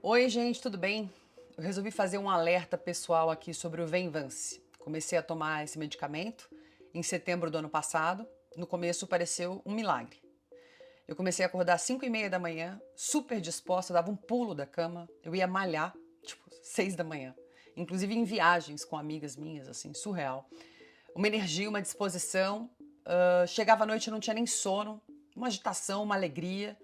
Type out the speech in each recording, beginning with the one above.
Oi, gente, tudo bem? Eu resolvi fazer um alerta pessoal aqui sobre o Venvance. Comecei a tomar esse medicamento em setembro do ano passado. No começo pareceu um milagre. Eu comecei a acordar às 5h30 da manhã, super disposta, dava um pulo da cama. Eu ia malhar, tipo, 6 da manhã. Inclusive em viagens com amigas minhas, assim, surreal. Uma energia, uma disposição. Chegava à noite e não tinha nem sono. Uma agitação, uma alegria.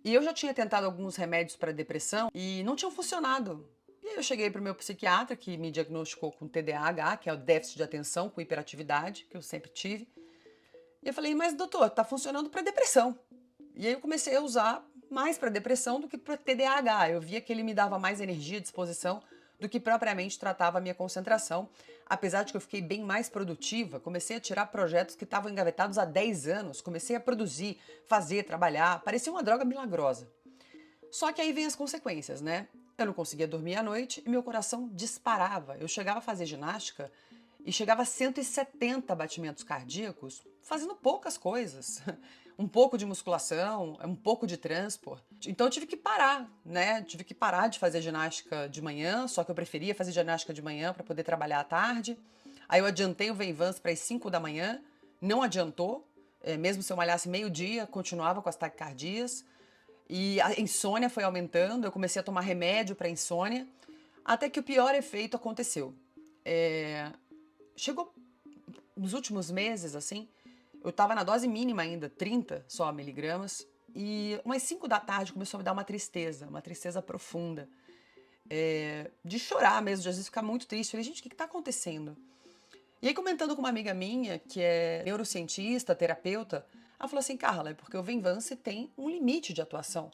E eu já tinha tentado alguns remédios para depressão e não tinham funcionado. E aí eu cheguei para o meu psiquiatra, que me diagnosticou com TDAH, que é o déficit de atenção com hiperatividade, que eu sempre tive. E eu falei, mas doutor, tá funcionando para depressão. E aí eu comecei a usar mais para depressão do que para TDAH. Eu via que ele me dava mais energia, disposição, do que propriamente tratava a minha concentração. Apesar de que eu fiquei bem mais produtiva, comecei a tirar projetos que estavam engavetados há 10 anos, comecei a produzir, fazer, trabalhar, parecia uma droga milagrosa. Só que aí vem as consequências, né? Eu não conseguia dormir à noite e meu coração disparava. Eu chegava a fazer ginástica e chegava a 170 batimentos cardíacos fazendo poucas coisas. Um pouco de musculação, um pouco de transporte. Então eu tive que parar, né? Tive que parar de fazer ginástica de manhã, só que eu preferia fazer ginástica de manhã para poder trabalhar à tarde. Aí eu adiantei o Venvance para as 5 da manhã, não adiantou. Mesmo se eu malhasse meio-dia, continuava com as taquicardias. E a insônia foi aumentando, eu comecei a tomar remédio para insônia, até que o pior efeito aconteceu. Chegou nos últimos meses, assim, eu estava na dose mínima ainda, 30 só miligramas, e umas 5 da tarde começou a me dar uma tristeza profunda. De chorar mesmo, de às vezes ficar muito triste. Falei, gente, o que está acontecendo? E aí, comentando com uma amiga minha, que é neurocientista, terapeuta, ela falou assim, Carla, é porque o Venvance tem um limite de atuação.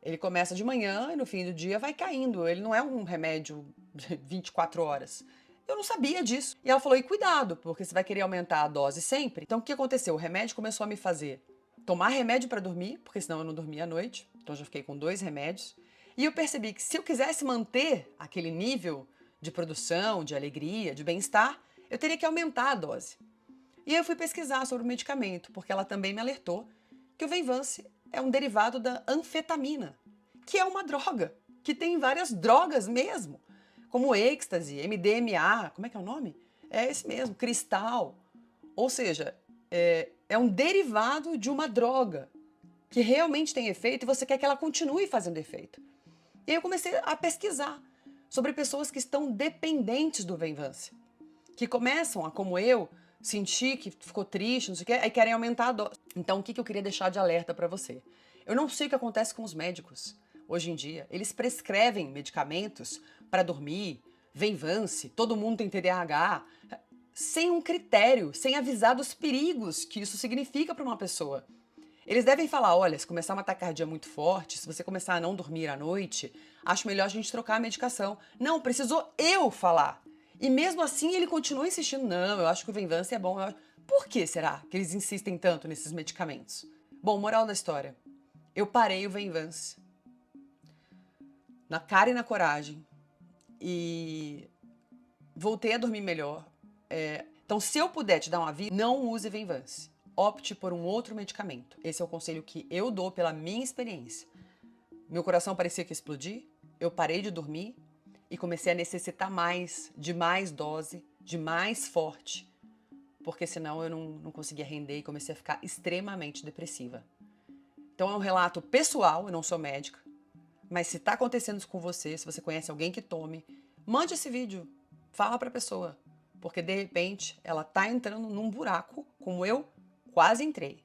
Ele começa de manhã e no fim do dia vai caindo. Ele não é um remédio de 24 horas. Eu não sabia disso. E ela falou, e cuidado, porque você vai querer aumentar a dose sempre. Então o que aconteceu? O remédio começou a me fazer tomar remédio para dormir, porque senão eu não dormia à noite. Então eu já fiquei com 2 remédios. E eu percebi que se eu quisesse manter aquele nível de produção, de alegria, de bem-estar, eu teria que aumentar a dose. E aí eu fui pesquisar sobre o medicamento, porque ela também me alertou que o Venvance é um derivado da anfetamina, que é uma droga, que tem várias drogas mesmo, como êxtase, MDMA, como é que é o nome? É esse mesmo, cristal. Ou seja, é um derivado de uma droga que realmente tem efeito e você quer que ela continue fazendo efeito. E aí eu comecei a pesquisar sobre pessoas que estão dependentes do Venvance, que começam a, como eu, sentir que ficou triste, não sei o que, aí querem aumentar a dose. Então, o que eu queria deixar de alerta para você? Eu não sei o que acontece com os médicos hoje em dia. Eles prescrevem medicamentos para dormir, Venvance, todo mundo tem TDAH, sem um critério, sem avisar dos perigos que isso significa para uma pessoa. Eles devem falar, olha, se começar uma taquicardia muito forte, se você começar a não dormir à noite, acho melhor a gente trocar a medicação. Não, precisou eu falar. E mesmo assim ele continua insistindo, não, eu acho que o Venvance é bom. Por que será que eles insistem tanto nesses medicamentos? Bom, moral da história, eu parei o Venvance na cara e na coragem e voltei a dormir melhor. Então, se eu puder te dar um aviso, não use Venvance. Opte por um outro medicamento. Esse é o conselho que eu dou pela minha experiência. Meu coração parecia que ia explodir, eu parei de dormir e comecei a necessitar mais, de mais dose, de mais forte, porque senão eu não conseguia render e comecei a ficar extremamente depressiva. Então é um relato pessoal, eu não sou médica, mas se está acontecendo isso com você, se você conhece alguém que tome, mande esse vídeo, fala para a pessoa, porque de repente ela está entrando num buraco como eu quase entrei.